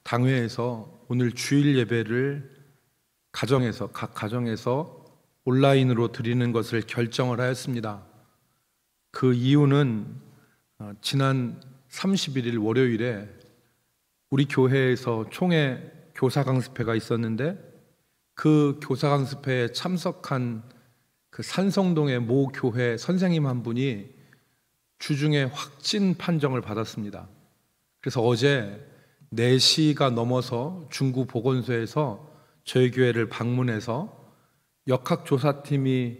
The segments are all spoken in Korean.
당회에서 오늘 주일 예배를 각 가정에서 온라인으로 드리는 것을 결정을 하였습니다. 그 이유는 지난 31일 월요일에 우리 교회에서 총회 교사 강습회가 있었는데, 그 교사 강습회에 참석한 그 산성동의 모 교회 선생님 한 분이 주중에 확진 판정을 받았습니다. 그래서 어제 4시가 넘어서 중구보건소에서 저희 교회를 방문해서 역학조사팀이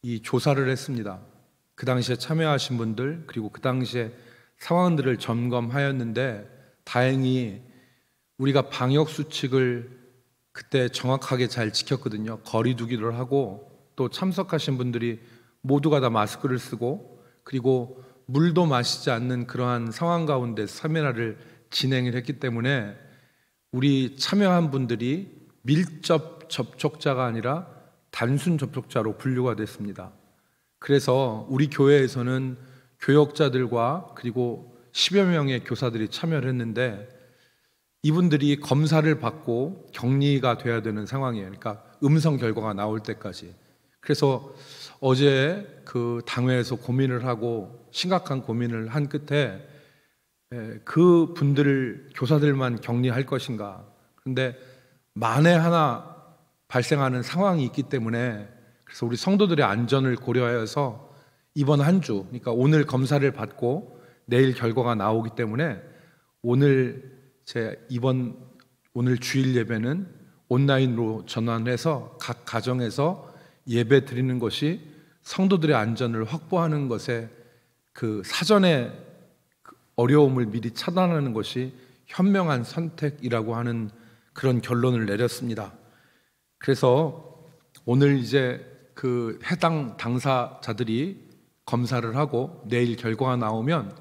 이 조사를 했습니다. 그 당시에 참여하신 분들, 그리고 그 당시에 상황들을 점검하였는데, 다행히 우리가 방역수칙을 그때 정확하게 잘 지켰거든요. 거리 두기를 하고, 또 참석하신 분들이 모두가 다 마스크를 쓰고, 그리고 물도 마시지 않는 그러한 상황 가운데 세미나를 진행을 했기 때문에 우리 참여한 분들이 밀접 접촉자가 아니라 단순 접촉자로 분류가 됐습니다. 그래서 우리 교회에서는 교역자들과 그리고 10여 명의 교사들이 참여를 했는데, 이분들이 검사를 받고 격리가 돼야 되는 상황이에요. 그러니까 음성 결과가 나올 때까지. 그래서 어제 그 당회에서 고민을 하고 심각한 고민을 한 끝에 그 분들을, 교사들만 격리할 것인가. 그런데 만에 하나 발생하는 상황이 있기 때문에, 그래서 우리 성도들의 안전을 고려하여서 이번 한 주, 그러니까 오늘 검사를 받고 내일 결과가 나오기 때문에 오늘 오늘 주일 예배는 온라인으로 전환해서 각 가정에서 예배 드리는 것이 성도들의 안전을 확보하는 것에 그 사전에 어려움을 미리 차단하는 것이 현명한 선택이라고 하는 그런 결론을 내렸습니다. 그래서 오늘 이제 그 해당 당사자들이 검사를 하고 내일 결과가 나오면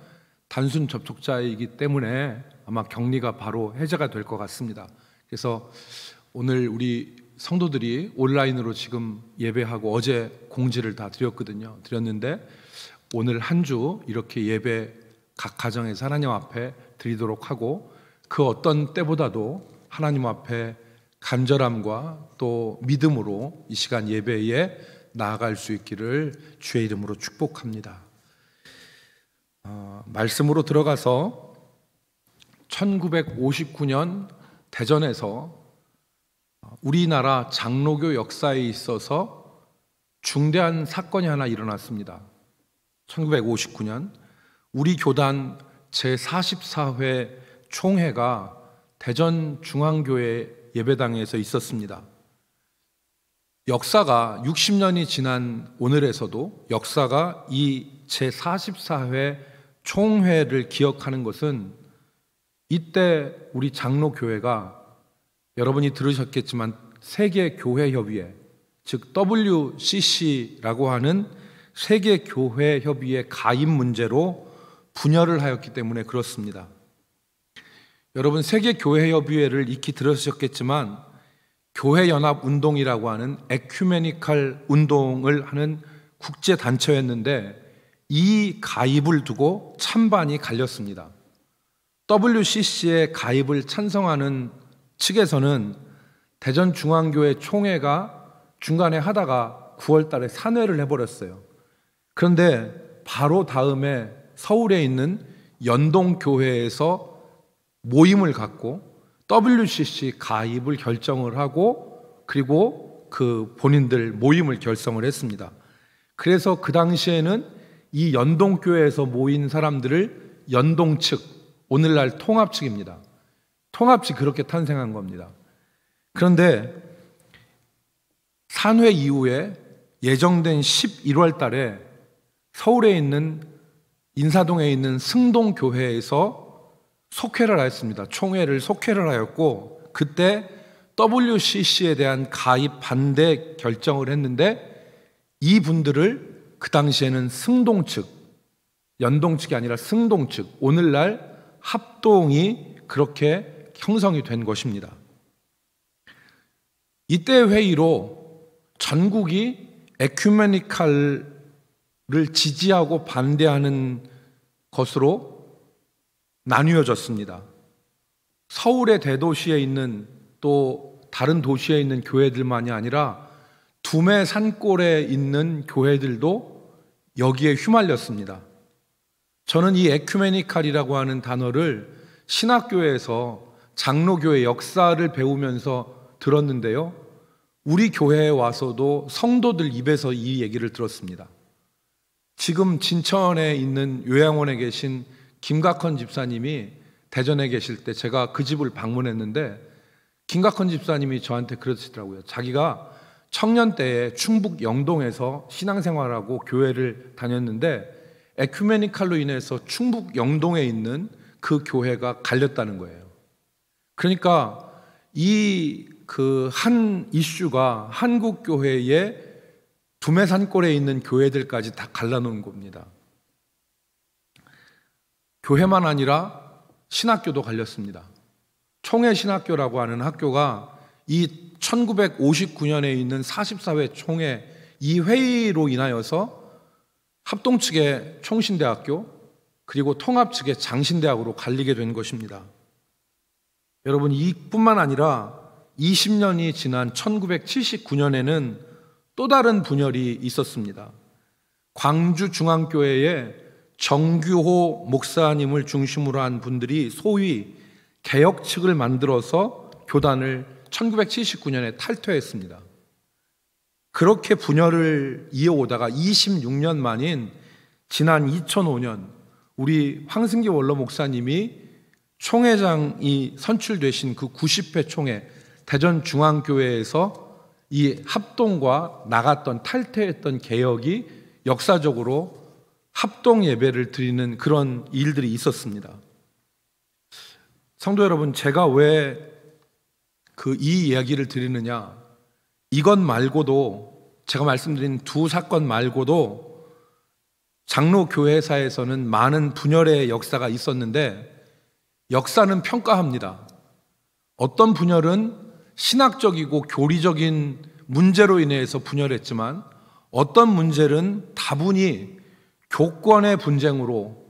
단순 접촉자이기 때문에 아마 격리가 바로 해제가 될 것 같습니다. 그래서 오늘 우리 성도들이 온라인으로 지금 예배하고 어제 공지를 다 드렸는데 오늘 한 주 이렇게 예배 각 가정에서 하나님 앞에 드리도록 하고, 그 어떤 때보다도 하나님 앞에 간절함과 또 믿음으로 이 시간 예배에 나아갈 수 있기를 주의 이름으로 축복합니다. 말씀으로 들어가서 1959년 대전에서 우리나라 장로교 역사에 있어서 중대한 사건이 하나 일어났습니다. 1959년 우리 교단 제44회 총회가 대전중앙교회 예배당에서 있었습니다. 역사가 60년이 지난 오늘에서도 역사가 이 제44회 총회를 기억하는 것은, 이때 우리 장로교회가 여러분이 들으셨겠지만 세계교회협의회, 즉 WCC라고 하는 세계교회협의회 가입 문제로 분열을 하였기 때문에 그렇습니다. 여러분, 세계교회협의회를 익히 들으셨겠지만 교회연합운동이라고 하는 에큐메니칼 운동을 하는 국제단체였는데, 이 가입을 두고 찬반이 갈렸습니다. WCC의 가입을 찬성하는 측에서는 대전중앙교회 총회가 중간에 하다가 9월 달에 산회를 해버렸어요. 그런데 바로 다음에 서울에 있는 연동교회에서 모임을 갖고 WCC 가입을 결정을 하고, 그리고 그 본인들 모임을 결성을 했습니다. 그래서 그 당시에는 이 연동교회에서 모인 사람들을 연동측, 오늘날 통합측입니다. 통합측이 그렇게 탄생한 겁니다. 그런데 산회 이후에 예정된 11월 달에 서울에 있는 인사동에 있는 승동교회에서 속회를 하였습니다. 총회를 속회를 하였고, 그때 WCC에 대한 가입 반대 결정을 했는데, 이 분들을 그 당시에는 승동측, 연동측이 아니라 승동측, 오늘날 합동이 그렇게 형성이 된 것입니다. 이때 회의로 전국이 에큐메니칼을 지지하고 반대하는 것으로 나뉘어졌습니다. 서울의 대도시에 있는 또 다른 도시에 있는 교회들만이 아니라 두메 산골에 있는 교회들도 여기에 휘말렸습니다. 저는 이 에큐메니칼이라고 하는 단어를 신학교에서 장로교회 역사를 배우면서 들었는데요. 우리 교회에 와서도 성도들 입에서 이 얘기를 들었습니다. 지금 진천에 있는 요양원에 계신 김각헌 집사님이 대전에 계실 때 제가 그 집을 방문했는데 김각헌 집사님이 저한테 그러시더라고요. 자기가 청년 때에 충북 영동에서 신앙생활하고 교회를 다녔는데 에큐메니칼로 인해서 충북 영동에 있는 그 교회가 갈렸다는 거예요. 그러니까 이 그 한 이슈가 한국 교회의 두메산골에 있는 교회들까지 다 갈라놓은 겁니다. 교회만 아니라 신학교도 갈렸습니다. 총회신학교라고 하는 학교가 이 1959년에 있는 44회 총회 이 회의로 인하여서 합동 측의 총신대학교 그리고 통합 측의 장신대학으로 갈리게 된 것입니다. 여러분, 이뿐만 아니라 20년이 지난 1979년에는 또 다른 분열이 있었습니다. 광주중앙교회에 정규호 목사님을 중심으로 한 분들이 소위 개혁 측을 만들어서 교단을 1979년에 탈퇴했습니다. 그렇게 분열을 이어오다가 26년 만인 지난 2005년 우리 황승기 원로 목사님이 총회장이 선출되신 그 90회 총회 대전중앙교회에서 이 합동과 나갔던 탈퇴했던 개혁이 역사적으로 합동 예배를 드리는 그런 일들이 있었습니다. 성도 여러분, 제가 왜 이 이야기를 드리느냐? 이것 말고도 제가 말씀드린 두 사건 말고도 장로교회사에서는 많은 분열의 역사가 있었는데 역사는 평가합니다. 어떤 분열은 신학적이고 교리적인 문제로 인해서 분열했지만 어떤 문제는 다분히 교권의 분쟁으로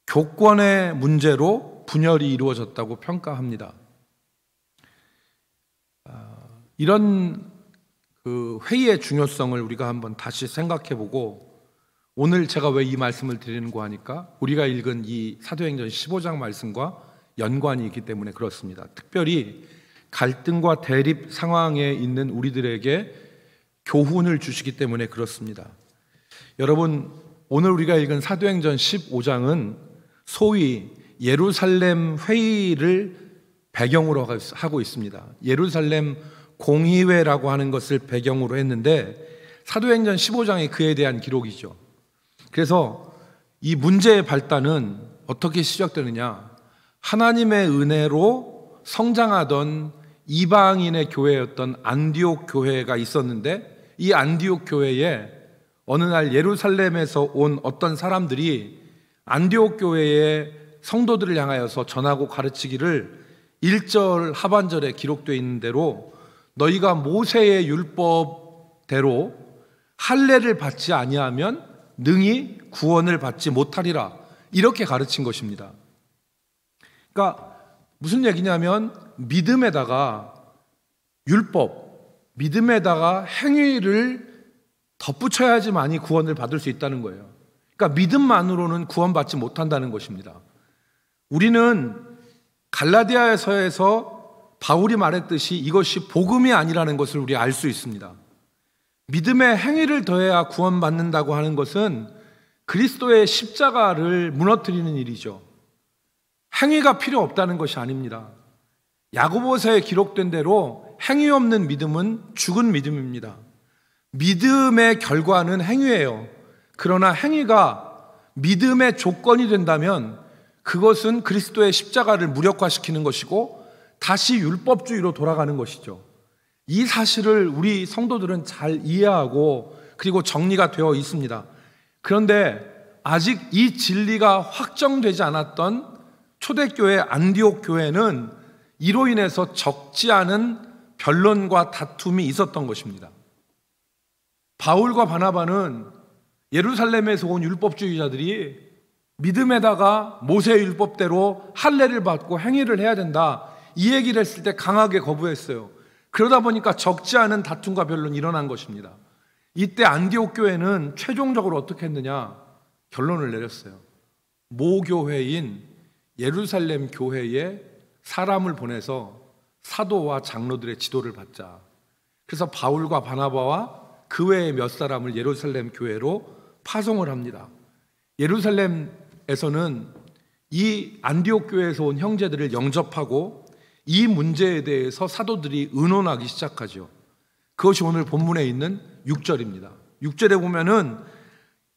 교권의 문제로 분열이 이루어졌다고 평가합니다. 이런 그 회의의 중요성을 우리가 한번 다시 생각해보고 오늘 제가 왜 이 말씀을 드리는고 하니까 우리가 읽은 이 사도행전 15장 말씀과 연관이 있기 때문에 그렇습니다. 특별히 갈등과 대립 상황에 있는 우리들에게 교훈을 주시기 때문에 그렇습니다. 여러분, 오늘 우리가 읽은 사도행전 15장은 소위 예루살렘 회의를 배경으로 하고 있습니다. 예루살렘 공의회라고 하는 것을 배경으로 했는데 사도행전 15장이 그에 대한 기록이죠. 그래서 이 문제의 발단은 어떻게 시작되느냐? 하나님의 은혜로 성장하던 이방인의 교회였던 안디옥 교회가 있었는데 이 안디옥 교회에 어느 날 예루살렘에서 온 어떤 사람들이 안디옥 교회의 성도들을 향하여서 전하고 가르치기를 1절 하반절에 기록되어 있는 대로 너희가 모세의 율법대로 할례를 받지 아니하면 능히 구원을 받지 못하리라, 이렇게 가르친 것입니다. 그러니까 무슨 얘기냐면 믿음에다가 율법, 믿음에다가 행위를 덧붙여야지만이 구원을 받을 수 있다는 거예요. 그러니까 믿음만으로는 구원받지 못한다는 것입니다. 우리는 갈라디아서에서 바울이 말했듯이 이것이 복음이 아니라는 것을 우리 알 수 있습니다. 믿음의 행위를 더해야 구원받는다고 하는 것은 그리스도의 십자가를 무너뜨리는 일이죠. 행위가 필요 없다는 것이 아닙니다. 야고보서에 기록된 대로 행위 없는 믿음은 죽은 믿음입니다. 믿음의 결과는 행위예요. 그러나 행위가 믿음의 조건이 된다면 그것은 그리스도의 십자가를 무력화시키는 것이고 다시 율법주의로 돌아가는 것이죠. 이 사실을 우리 성도들은 잘 이해하고 그리고 정리가 되어 있습니다. 그런데 아직 이 진리가 확정되지 않았던 초대교회 안디옥 교회는 이로 인해서 적지 않은 변론과 다툼이 있었던 것입니다. 바울과 바나바는 예루살렘에서 온 율법주의자들이 믿음에다가 모세의 율법대로 할례를 받고 행위를 해야 된다, 이 얘기를 했을 때 강하게 거부했어요. 그러다 보니까 적지 않은 다툼과 변론이 일어난 것입니다. 이때 안디옥 교회는 최종적으로 어떻게 했느냐, 결론을 내렸어요. 모교회인 예루살렘 교회에 사람을 보내서 사도와 장로들의 지도를 받자. 그래서 바울과 바나바와 그 외에 몇 사람을 예루살렘 교회로 파송을 합니다. 예루살렘에서는 이 안디옥 교회에서 온 형제들을 영접하고 이 문제에 대해서 사도들이 의논하기 시작하죠. 그것이 오늘 본문에 있는 6절입니다. 6절에 보면은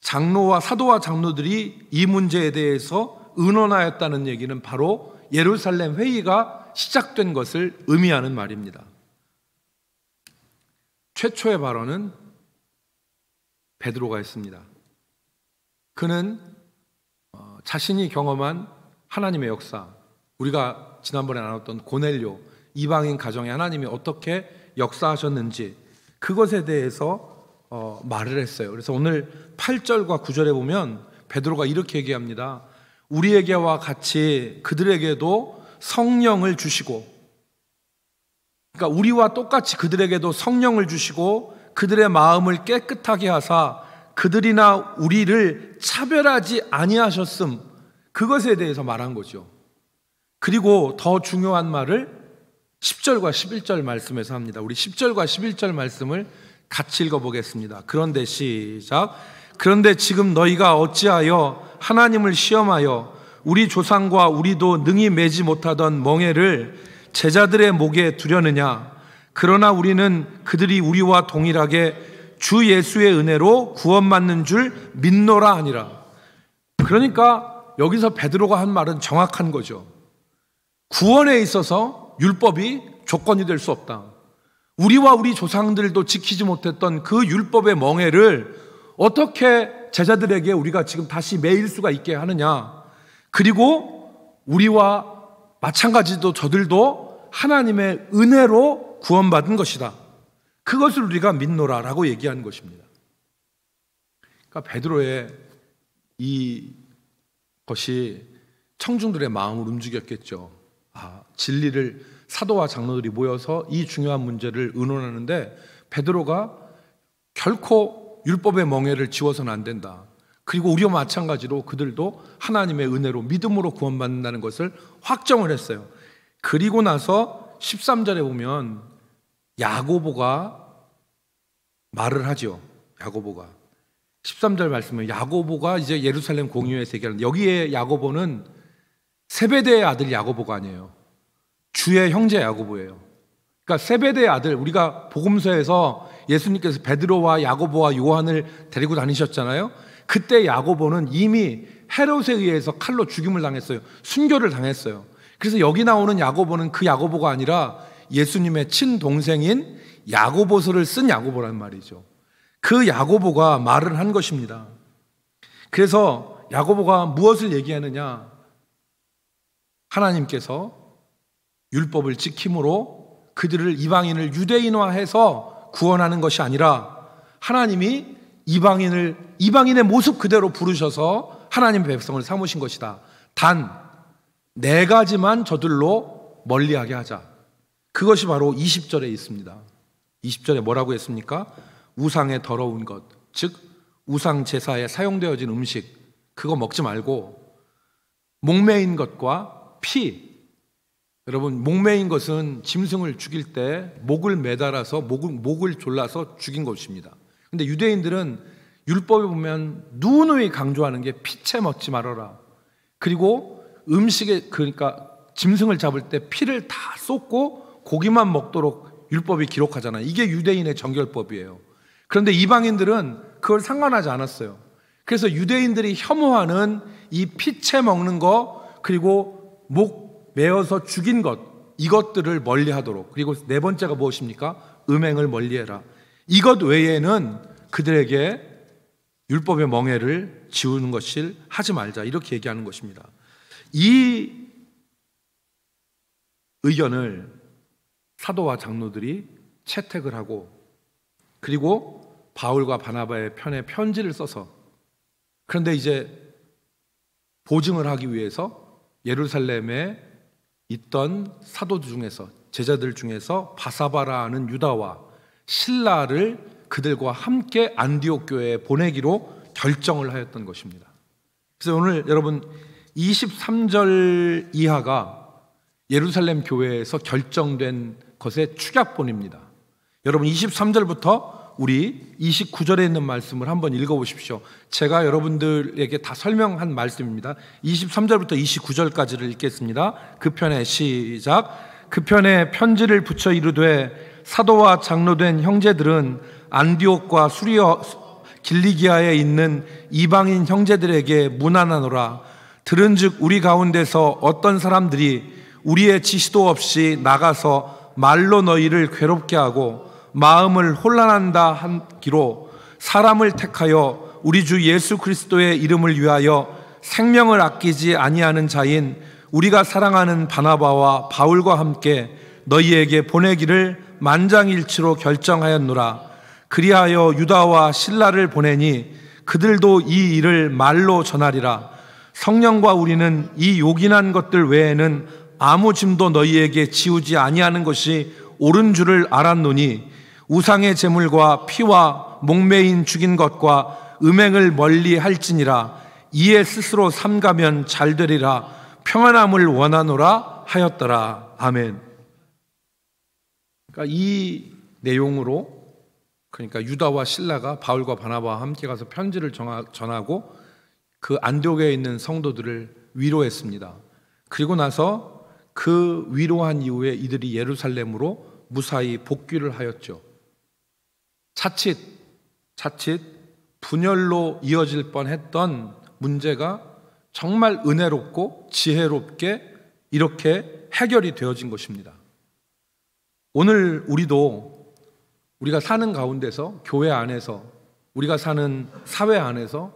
장로와 사도와 장로들이 이 문제에 대해서 의논하였다는 얘기는 바로 예루살렘 회의가 시작된 것을 의미하는 말입니다. 최초의 발언은 베드로가 했습니다. 그는 자신이 경험한 하나님의 역사, 우리가 지난번에 나눴던 고넬료, 이방인 가정에 하나님이 어떻게 역사하셨는지 그것에 대해서 말을 했어요. 그래서 오늘 8절과 9절에 보면 베드로가 이렇게 얘기합니다. 우리에게와 같이 그들에게도 성령을 주시고, 그러니까 우리와 똑같이 그들에게도 성령을 주시고 그들의 마음을 깨끗하게 하사 그들이나 우리를 차별하지 아니하셨음, 그것에 대해서 말한 거죠. 그리고 더 중요한 말을 10절과 11절 말씀에서 합니다. 우리 10절과 11절 말씀을 같이 읽어보겠습니다. 그런데 시작. 그런데 지금 너희가 어찌하여 하나님을 시험하여 우리 조상과 우리도 능히 매지 못하던 멍에를 제자들의 목에 두려느냐. 그러나 우리는 그들이 우리와 동일하게 주 예수의 은혜로 구원받는 줄 믿노라 하니라. 그러니까 여기서 베드로가 한 말은 정확한 거죠. 구원에 있어서 율법이 조건이 될 수 없다. 우리와 우리 조상들도 지키지 못했던 그 율법의 멍에를 어떻게 제자들에게 우리가 지금 다시 매일 수가 있게 하느냐. 그리고 우리와 마찬가지로 저들도 하나님의 은혜로 구원받은 것이다. 그것을 우리가 믿노라라고 얘기한 것입니다. 그러니까 베드로의 이 것이 청중들의 마음을 움직였겠죠. 진리를 사도와 장로들이 모여서 이 중요한 문제를 의논하는데 베드로가 결코 율법의 멍에를 지워서는 안 된다. 그리고 우리와 마찬가지로 그들도 하나님의 은혜로 믿음으로 구원받는다는 것을 확정을 했어요. 그리고 나서 13절에 보면 야고보가 말을 하죠. 야고보가 13절 말씀은 야고보가 이제 예루살렘 공유에서 얘기하는, 여기에 야고보는 세베대의 아들 야고보가 아니에요. 주의 형제 야고보예요. 그러니까 세베대의 아들, 우리가 복음서에서 예수님께서 베드로와 야고보와 요한을 데리고 다니셨잖아요. 그때 야고보는 이미 헤롯에 의해서 칼로 죽임을 당했어요. 순교를 당했어요. 그래서 여기 나오는 야고보는 그 야고보가 아니라 예수님의 친동생인 야고보서를 쓴 야고보란 말이죠. 그 야고보가 말을 한 것입니다. 그래서 야고보가 무엇을 얘기하느냐, 하나님께서 율법을 지킴으로 그들을, 이방인을 유대인화해서 구원하는 것이 아니라 하나님이 이방인의 모습 그대로 부르셔서 하나님의 백성을 삼으신 것이다. 단 4가지만 저들로 멀리하게 하자. 그것이 바로 20절에 있습니다. 20절에 뭐라고 했습니까? 우상의 더러운 것, 즉 우상 제사에 사용되어진 음식, 그거 먹지 말고 목매인 것과 피. 여러분, 목매인 것은 짐승을 죽일 때 목을 매달아서 목을 졸라서 죽인 것입니다. 근데 유대인들은 율법에 보면 누누이 강조하는 게 피채 먹지 말아라. 그리고 음식에, 그러니까 짐승을 잡을 때 피를 다 쏟고 고기만 먹도록 율법이 기록하잖아요. 이게 유대인의 정결법이에요. 그런데 이방인들은 그걸 상관하지 않았어요. 그래서 유대인들이 혐오하는 이 피채 먹는 거, 그리고 목 매어서 죽인 것, 이것들을 멀리하도록. 그리고 4번째가 무엇입니까? 음행을 멀리해라. 이것 외에는 그들에게 율법의 멍에를 지우는 것을 하지 말자, 이렇게 얘기하는 것입니다. 이 의견을 사도와 장로들이 채택을 하고, 그리고 바울과 바나바의 편에 편지를 써서, 그런데 이제 보증을 하기 위해서 예루살렘에 있던 사도들 중에서, 제자들 중에서 바사바라는 유다와 실라를 그들과 함께 안디옥 교회에 보내기로 결정을 하였던 것입니다. 그래서 오늘 여러분 23절 이하가 예루살렘 교회에서 결정된 것의 축약본입니다. 여러분 23절부터 우리 29절에 있는 말씀을 한번 읽어보십시오. 제가 여러분들에게 다 설명한 말씀입니다. 23절부터 29절까지를 읽겠습니다. 그 편에 시작. 그 편에 편지를 붙여 이르되 사도와 장로된 형제들은 안디옥과 수리어 길리기아에 있는 이방인 형제들에게 문안하노라. 들은즉 우리 가운데서 어떤 사람들이 우리의 지시도 없이 나가서 말로 너희를 괴롭게 하고 마음을 혼란한다 하기로 사람을 택하여 우리 주 예수 그리스도의 이름을 위하여 생명을 아끼지 아니하는 자인 우리가 사랑하는 바나바와 바울과 함께 너희에게 보내기를 만장일치로 결정하였노라. 그리하여 유다와 실라를 보내니 그들도 이 일을 말로 전하리라. 성령과 우리는 이 요긴한 것들 외에는 아무 짐도 너희에게 지우지 아니하는 것이 옳은 줄을 알았노니 우상의 제물과 피와 목매인 죽인 것과 음행을 멀리 할지니라. 이에 스스로 삼가면 잘 되리라. 평안함을 원하노라 하였더라. 아멘. 그러니까 이 내용으로, 그러니까 유다와 실라가 바울과 바나바와 함께 가서 편지를 전하고 그 안디옥에 있는 성도들을 위로했습니다. 그리고 나서 그 위로한 이후에 이들이 예루살렘으로 무사히 복귀를 하였죠. 자칫 분열로 이어질 뻔했던 문제가 정말 은혜롭고 지혜롭게 이렇게 해결이 되어진 것입니다. 오늘 우리가 사는 가운데서, 교회 안에서, 우리가 사는 사회 안에서,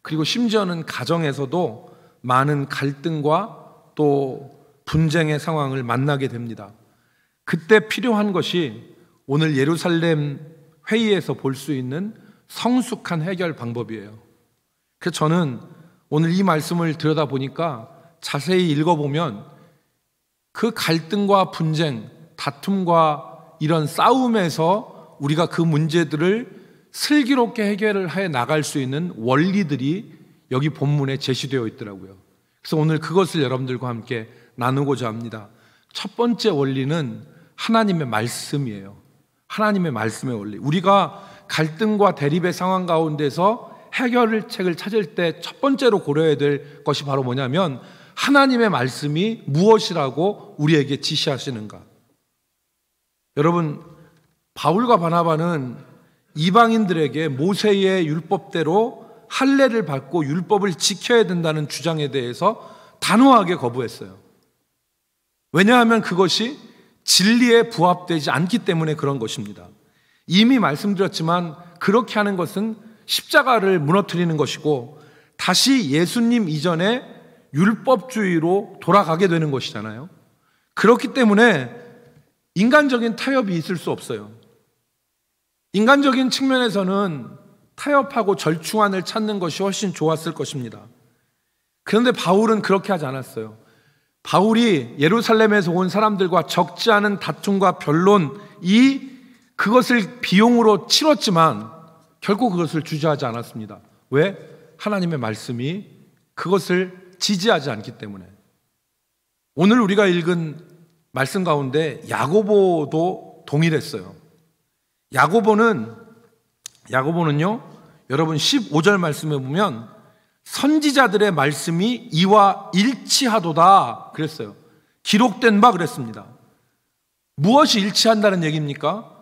그리고 심지어는 가정에서도 많은 갈등과 또 분쟁의 상황을 만나게 됩니다. 그때 필요한 것이 오늘 예루살렘 회의에서 볼 수 있는 성숙한 해결 방법이에요. 그래서 저는 오늘 이 말씀을 들여다보니까 자세히 읽어보면 그 갈등과 분쟁, 다툼과 이런 싸움에서 우리가 그 문제들을 슬기롭게 해결을 해 나갈 수 있는 원리들이 여기 본문에 제시되어 있더라고요. 그래서 오늘 그것을 여러분들과 함께 나누고자 합니다. 첫 번째 원리는 하나님의 말씀이에요. 하나님의 말씀의 원리. 우리가 갈등과 대립의 상황 가운데서 해결책을 찾을 때 첫 번째로 고려해야 될 것이 바로 뭐냐면 하나님의 말씀이 무엇이라고 우리에게 지시하시는가. 여러분, 바울과 바나바는 이방인들에게 모세의 율법대로 할례를 받고 율법을 지켜야 된다는 주장에 대해서 단호하게 거부했어요. 왜냐하면 그것이 진리에 부합되지 않기 때문에 그런 것입니다. 이미 말씀드렸지만 그렇게 하는 것은 십자가를 무너뜨리는 것이고 다시 예수님 이전에 율법주의로 돌아가게 되는 것이잖아요. 그렇기 때문에 인간적인 타협이 있을 수 없어요. 인간적인 측면에서는 타협하고 절충안을 찾는 것이 훨씬 좋았을 것입니다. 그런데 바울은 그렇게 하지 않았어요. 바울이 예루살렘에서 온 사람들과 적지 않은 다툼과 변론이 그것을 비용으로 치렀지만 결코 그것을 주저하지 않았습니다. 왜? 하나님의 말씀이 그것을 지지하지 않기 때문에. 오늘 우리가 읽은 말씀 가운데 야고보도 동일했어요. 야고보는요, 여러분 15절 말씀에 보면 선지자들의 말씀이 이와 일치하도다 그랬어요. 기록된 바 그랬습니다. 무엇이 일치한다는 얘기입니까?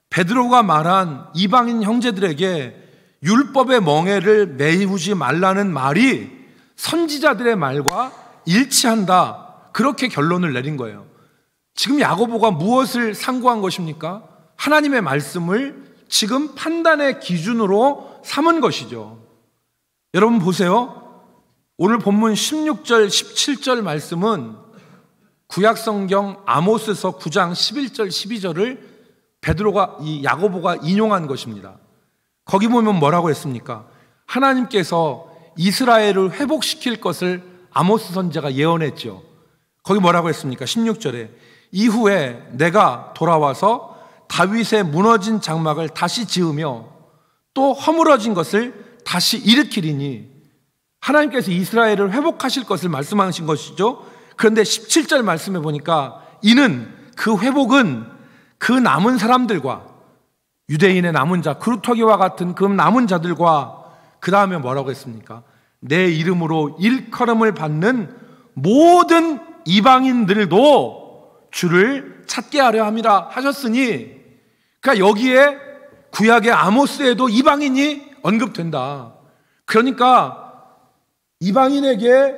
베드로가 말한 이방인 형제들에게 율법의 멍에를 메우지 말라는 말이 선지자들의 말과 일치한다, 그렇게 결론을 내린 거예요. 지금 야고보가 무엇을 상고한 것입니까? 하나님의 말씀을 지금 판단의 기준으로 삼은 것이죠. 여러분 보세요. 오늘 본문 16절, 17절 말씀은 구약성경 아모스서 9장 11절, 12절을 야고보가 인용한 것입니다. 거기 보면 뭐라고 했습니까? 하나님께서 이스라엘을 회복시킬 것을 아모스 선지자가 예언했죠. 거기 뭐라고 했습니까? 16절에 이후에 내가 돌아와서 다윗의 무너진 장막을 다시 지으며 또 허물어진 것을 다시 일으키리니, 하나님께서 이스라엘을 회복하실 것을 말씀하신 것이죠. 그런데 17절 말씀해 보니까 이는, 그 회복은 그 남은 사람들과, 유대인의 남은 자, 그루터기와 같은 그 남은 자들과, 그 다음에 뭐라고 했습니까? 내 이름으로 일컬음을 받는 모든 이방인들도 주를 찾게 하려 함이라 하셨으니, 그러니까 여기에 구약의 아모스에도 이방인이 언급된다. 그러니까 이방인에게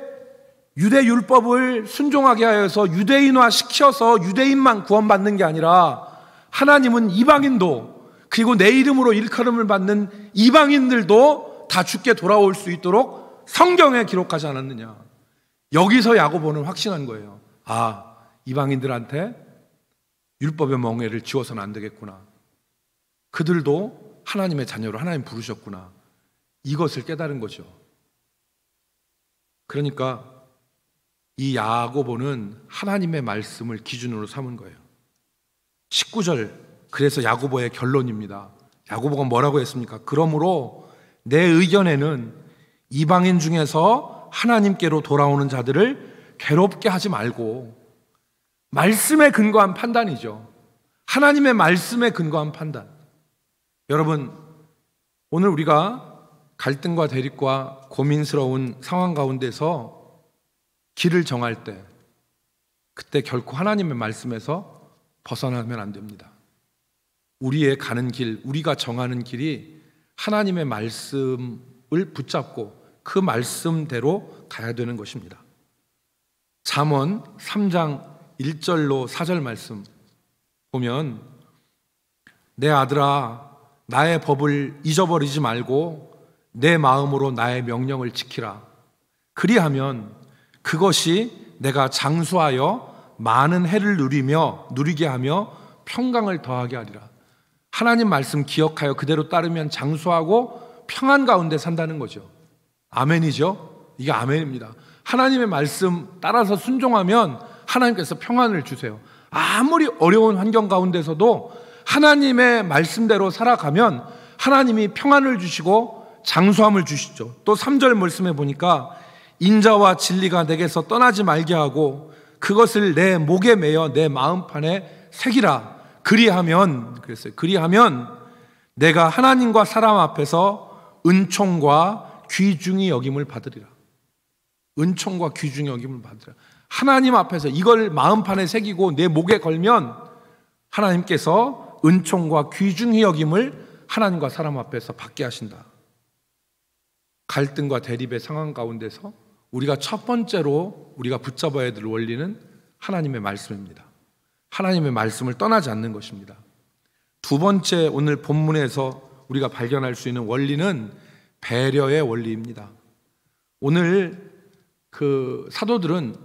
유대 율법을 순종하게 하여서 유대인화 시켜서 유대인만 구원받는 게 아니라 하나님은 이방인도, 그리고 내 이름으로 일컬음을 받는 이방인들도 다 주께 돌아올 수 있도록 성경에 기록하지 않았느냐. 여기서 야고보는 확신한 거예요. 아, 이방인들한테 율법의 멍에를 지워서는 안 되겠구나. 그들도 하나님의 자녀로 하나님 부르셨구나. 이것을 깨달은 거죠. 그러니까 이 야고보는 하나님의 말씀을 기준으로 삼은 거예요. 19절, 그래서 야고보의 결론입니다. 야고보가 뭐라고 했습니까? 그러므로 내 의견에는 이방인 중에서 하나님께로 돌아오는 자들을 괴롭게 하지 말고, 말씀에 근거한 판단이죠. 하나님의 말씀에 근거한 판단. 여러분, 오늘 우리가 갈등과 대립과 고민스러운 상황 가운데서 길을 정할 때, 그때 결코 하나님의 말씀에서 벗어나면 안 됩니다. 우리의 가는 길, 우리가 정하는 길이 하나님의 말씀을 붙잡고 그 말씀대로 가야 되는 것입니다. 잠언 3장 1절로 4절 말씀 보면, 내 아들아 나의 법을 잊어버리지 말고 내 마음으로 나의 명령을 지키라. 그리하면 그것이 내가 장수하여 많은 해를 누리게 하며 평강을 더하게 하리라. 하나님 말씀 기억하여 그대로 따르면 장수하고 평안 가운데 산다는 거죠. 아멘이죠? 이게 아멘입니다. 하나님의 말씀 따라서 순종하면 하나님께서 평안을 주세요. 아무리 어려운 환경 가운데서도 하나님의 말씀대로 살아가면 하나님이 평안을 주시고 장수함을 주시죠. 또 3절 말씀에 보니까 인자와 진리가 내게서 떠나지 말게 하고 그것을 내 목에 매어 내 마음판에 새기라. 그리하면, 그랬어요. 그리하면 내가 하나님과 사람 앞에서 은총과 귀중히 여김을 받으리라. 은총과 귀중히 여김을 받으리라. 하나님 앞에서 이걸 마음판에 새기고 내 목에 걸면 하나님께서 은총과 귀중히 여김을 하나님과 사람 앞에서 받게 하신다. 갈등과 대립의 상황 가운데서 우리가 첫 번째로 우리가 붙잡아야 될 원리는 하나님의 말씀입니다. 하나님의 말씀을 떠나지 않는 것입니다. 두 번째, 오늘 본문에서 우리가 발견할 수 있는 원리는 배려의 원리입니다. 오늘 그 사도들은,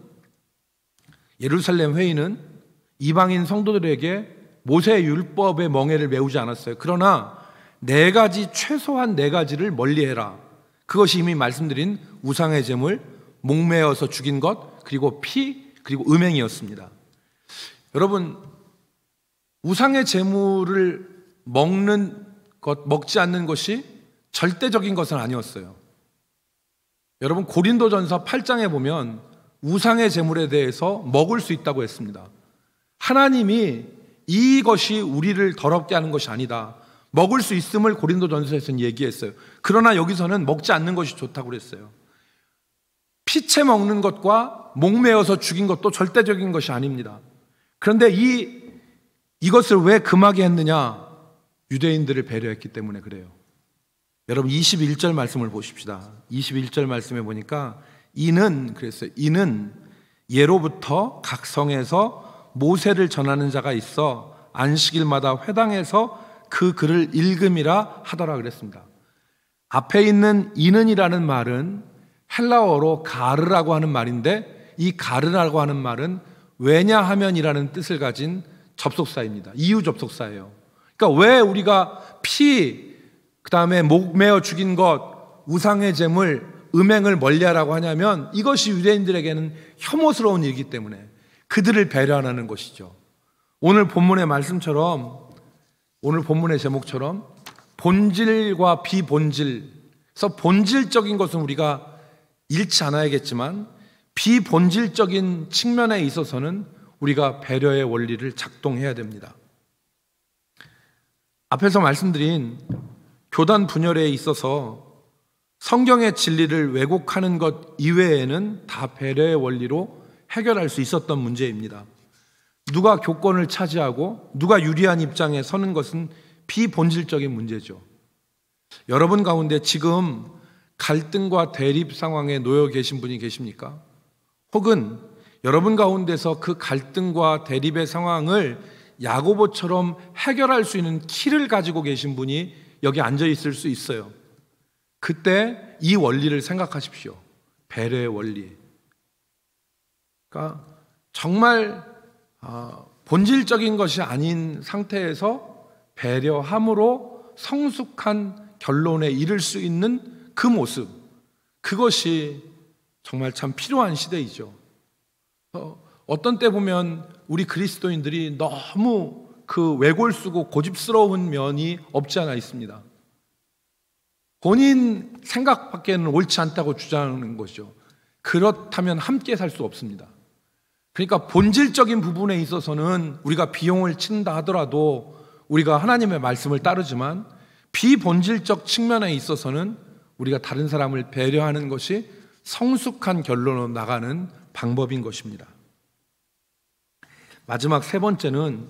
예루살렘 회의는 이방인 성도들에게 모세의 율법의 멍에를 메우지 않았어요. 그러나 최소한 네 가지를 멀리해라. 그것이 이미 말씀드린 우상의 제물, 목매어서 죽인 것, 그리고 피, 그리고 음행이었습니다. 여러분, 우상의 제물을 먹지 않는 것이 절대적인 것은 아니었어요. 여러분, 고린도전서 8장에 보면 우상의 제물에 대해서 먹을 수 있다고 했습니다. 하나님이 이것이 우리를 더럽게 하는 것이 아니다, 먹을 수 있음을 고린도전서에서는 얘기했어요. 그러나 여기서는 먹지 않는 것이 좋다고 그랬어요. 피채 먹는 것과 목매어서 죽인 것도 절대적인 것이 아닙니다. 그런데 이것을 왜 금하게 했느냐? 유대인들을 배려했기 때문에 그래요. 여러분, 21절 말씀을 보십시다. 21절 말씀에 보니까 그랬어요. 이는 예로부터 각 성에서 모세를 전하는 자가 있어 안식일마다 회당에서 그 글을 읽음이라 하더라 그랬습니다. 앞에 있는 이는이라는 말은 헬라어로 가르라고 하는 말인데, 이 가르라고 하는 말은 왜냐하면이라는 뜻을 가진 접속사입니다. 이유 접속사예요. 그러니까 왜 우리가 피, 그 다음에 목 매어 죽인 것, 우상의 제물, 음행을 멀리하라고 하냐면 이것이 유대인들에게는 혐오스러운 일이기 때문에 그들을 배려하는 것이죠. 오늘 본문의 말씀처럼, 오늘 본문의 제목처럼 본질과 비본질, 그래서 본질적인 것은 우리가 잃지 않아야겠지만 비본질적인 측면에 있어서는 우리가 배려의 원리를 작동해야 됩니다. 앞에서 말씀드린 교단 분열에 있어서 성경의 진리를 왜곡하는 것 이외에는 다 배려의 원리로 해결할 수 있었던 문제입니다. 누가 교권을 차지하고 누가 유리한 입장에 서는 것은 비본질적인 문제죠. 여러분 가운데 지금 갈등과 대립 상황에 놓여 계신 분이 계십니까? 혹은 여러분 가운데서 그 갈등과 대립의 상황을 야고보처럼 해결할 수 있는 키를 가지고 계신 분이 여기 앉아 있을 수 있어요. 그때 이 원리를 생각하십시오. 배려의 원리. 그러니까 정말 본질적인 것이 아닌 상태에서 배려함으로 성숙한 결론에 이를 수 있는 그 모습, 그것이 정말 참 필요한 시대이죠. 어떤 때 보면 우리 그리스도인들이 너무 그 외골수고 고집스러운 면이 없지 않아 있습니다. 본인 생각밖에는 옳지 않다고 주장하는 거죠. 그렇다면 함께 살 수 없습니다. 그러니까 본질적인 부분에 있어서는 우리가 비용을 친다 하더라도 우리가 하나님의 말씀을 따르지만 비본질적 측면에 있어서는 우리가 다른 사람을 배려하는 것이 성숙한 결론으로 나가는 방법인 것입니다. 마지막 세 번째는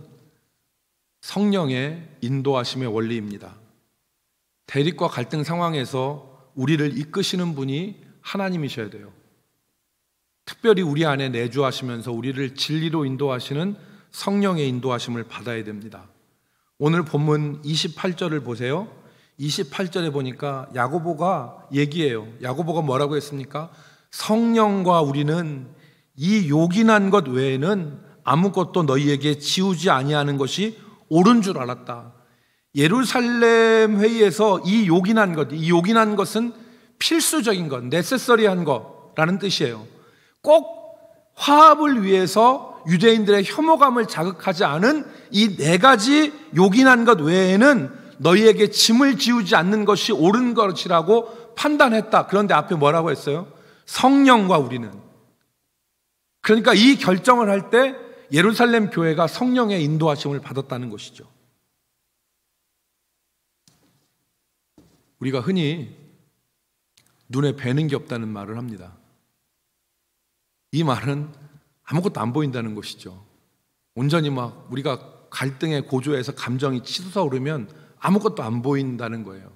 성령의 인도하심의 원리입니다. 대립과 갈등 상황에서 우리를 이끄시는 분이 하나님이셔야 돼요. 특별히 우리 안에 내주하시면서 우리를 진리로 인도하시는 성령의 인도하심을 받아야 됩니다. 오늘 본문 28절을 보세요. 28절에 보니까 야고보가 얘기해요. 야고보가 뭐라고 했습니까? 성령과 우리는 이 요긴한 것 외에는 아무것도 너희에게 지우지 아니하는 것이 옳은 줄 알았다. 예루살렘 회의에서 이 요긴한 것은 필수적인 것, 네세서리한 거라는 뜻이에요. 꼭 화합을 위해서 유대인들의 혐오감을 자극하지 않은 이 네 가지 요긴한 것 외에는 너희에게 짐을 지우지 않는 것이 옳은 것이라고 판단했다. 그런데 앞에 뭐라고 했어요? 성령과 우리는. 그러니까 이 결정을 할 때 예루살렘 교회가 성령의 인도하심을 받았다는 것이죠. 우리가 흔히 눈에 뵈는 게 없다는 말을 합니다. 이 말은 아무것도 안 보인다는 것이죠. 온전히 막 우리가 갈등의 고조에서 감정이 치솟아오르면 아무것도 안 보인다는 거예요.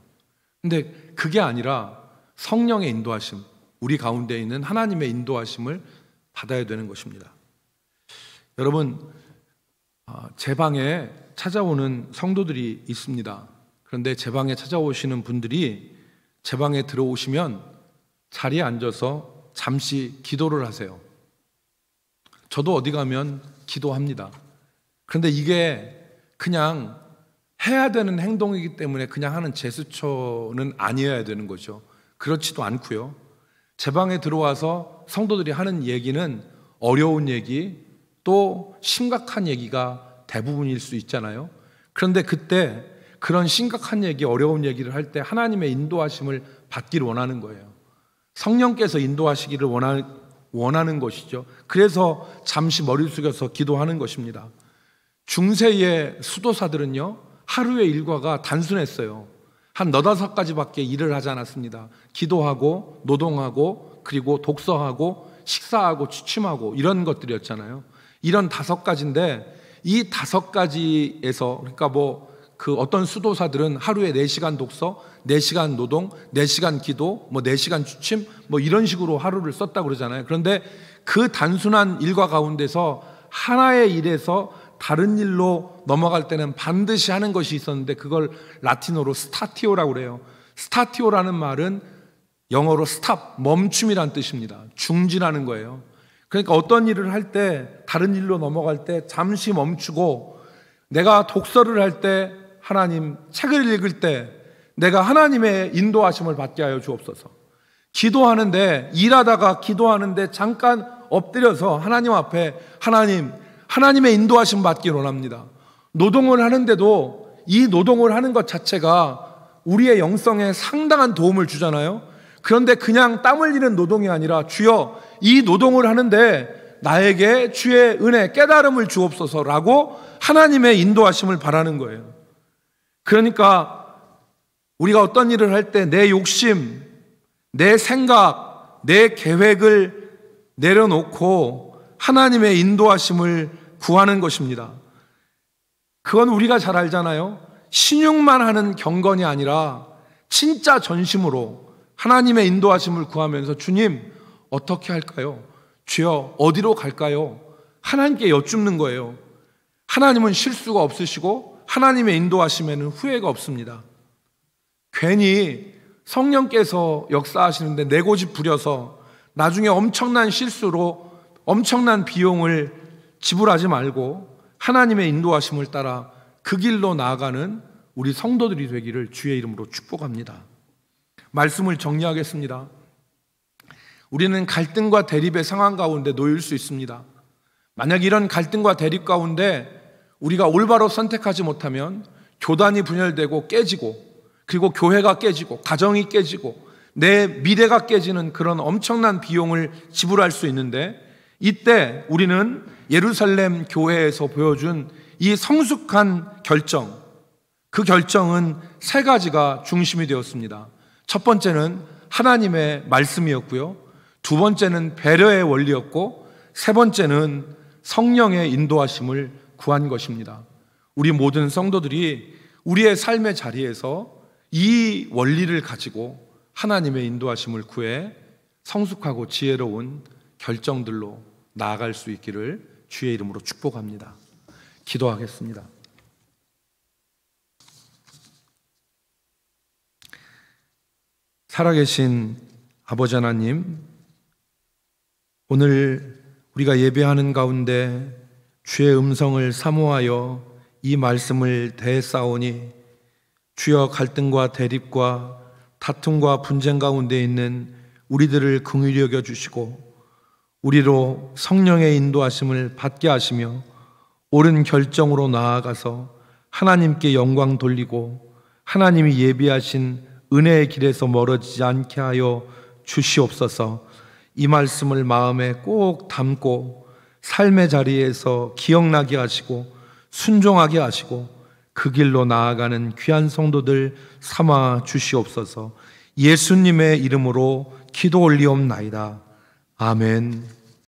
근데 그게 아니라 성령의 인도하심, 우리 가운데 있는 하나님의 인도하심을 받아야 되는 것입니다. 여러분, 제 방에 찾아오는 성도들이 있습니다. 그런데 제 방에 찾아오시는 분들이 제 방에 들어오시면 자리에 앉아서 잠시 기도를 하세요. 저도 어디 가면 기도합니다. 그런데 이게 그냥 해야 되는 행동이기 때문에 그냥 하는 제스처는 아니어야 되는 거죠. 그렇지도 않고요. 제 방에 들어와서 성도들이 하는 얘기는 어려운 얘기, 또 심각한 얘기가 대부분일 수 있잖아요. 그런데 그때 그런 심각한 얘기, 어려운 얘기를 할 때 하나님의 인도하심을 받기를 원하는 거예요. 성령께서 인도하시기를 원하는 것이죠. 그래서 잠시 머리 숙여서 기도하는 것입니다. 중세의 수도사들은요, 하루의 일과가 단순했어요. 한 4-5가지밖에 일을 하지 않았습니다. 기도하고 노동하고 그리고 독서하고 식사하고 취침하고 이런 것들이었잖아요. 이런 5가지인데 이 5가지에서 그러니까 그 어떤 수도사들은 하루에 4시간 독서, 4시간 노동, 4시간 기도, 4시간 취침 이런 식으로 하루를 썼다고 그러잖아요. 그런데 그 단순한 일과 가운데서 하나의 일에서 다른 일로 넘어갈 때는 반드시 하는 것이 있었는데 그걸 라틴어로 스타티오라고 그래요. 스타티오라는 말은 영어로 스탑, 멈춤이란 뜻입니다. 중지라는 거예요. 그러니까 어떤 일을 할 때, 다른 일로 넘어갈 때 잠시 멈추고, 내가 독서를 할 때, 하나님 책을 읽을 때 내가 하나님의 인도하심을 받게 하여 주옵소서. 기도하는데, 일하다가 기도하는데 잠깐 엎드려서 하나님 앞에 하나님의 인도하심 받기를 원합니다. 노동을 하는데도 이 노동을 하는 것 자체가 우리의 영성에 상당한 도움을 주잖아요. 그런데 그냥 땀 흘리는 노동이 아니라, 주여 이 노동을 하는데 나에게 주의 은혜, 깨달음을 주옵소서라고 하나님의 인도하심을 바라는 거예요. 그러니까 우리가 어떤 일을 할 때 내 욕심, 내 생각, 내 계획을 내려놓고 하나님의 인도하심을 구하는 것입니다. 그건 우리가 잘 알잖아요. 신용만 하는 경건이 아니라 진짜 전심으로 하나님의 인도하심을 구하면서, 주님 어떻게 할까요? 주여 어디로 갈까요? 하나님께 여쭙는 거예요. 하나님은 실수가 없으시고 하나님의 인도하심에는 후회가 없습니다. 괜히 성령께서 역사하시는데 내고집 부려서 나중에 엄청난 실수로 엄청난 비용을 지불하지 말고 하나님의 인도하심을 따라 그 길로 나아가는 우리 성도들이 되기를 주의 이름으로 축복합니다. 말씀을 정리하겠습니다. 우리는 갈등과 대립의 상황 가운데 놓일 수 있습니다. 만약 이런 갈등과 대립 가운데 우리가 올바로 선택하지 못하면 교단이 분열되고 깨지고, 그리고 교회가 깨지고 가정이 깨지고 내 미래가 깨지는 그런 엄청난 비용을 지불할 수 있는데, 이때 우리는 예루살렘 교회에서 보여준 이 성숙한 결정, 그 결정은 세 가지가 중심이 되었습니다. 첫 번째는 하나님의 말씀이었고요, 두 번째는 배려의 원리였고, 세 번째는 성령의 인도하심을 구한 것입니다. 우리 모든 성도들이 우리의 삶의 자리에서 이 원리를 가지고 하나님의 인도하심을 구해 성숙하고 지혜로운 결정들로 나아갈 수 있기를 주의 이름으로 축복합니다. 기도하겠습니다. 살아계신 아버지 하나님, 오늘 우리가 예배하는 가운데 주의 음성을 사모하여 이 말씀을 대싸우니, 주여 갈등과 대립과 다툼과 분쟁 가운데 있는 우리들을 긍휼히 여겨주시고 우리로 성령의 인도하심을 받게 하시며 옳은 결정으로 나아가서 하나님께 영광 돌리고 하나님이 예비하신 은혜의 길에서 멀어지지 않게 하여 주시옵소서. 이 말씀을 마음에 꼭 담고 삶의 자리에서 기억나게 하시고 순종하게 하시고 그 길로 나아가는 귀한 성도들 삼아 주시옵소서. 예수님의 이름으로 기도 올리옵나이다. 아멘.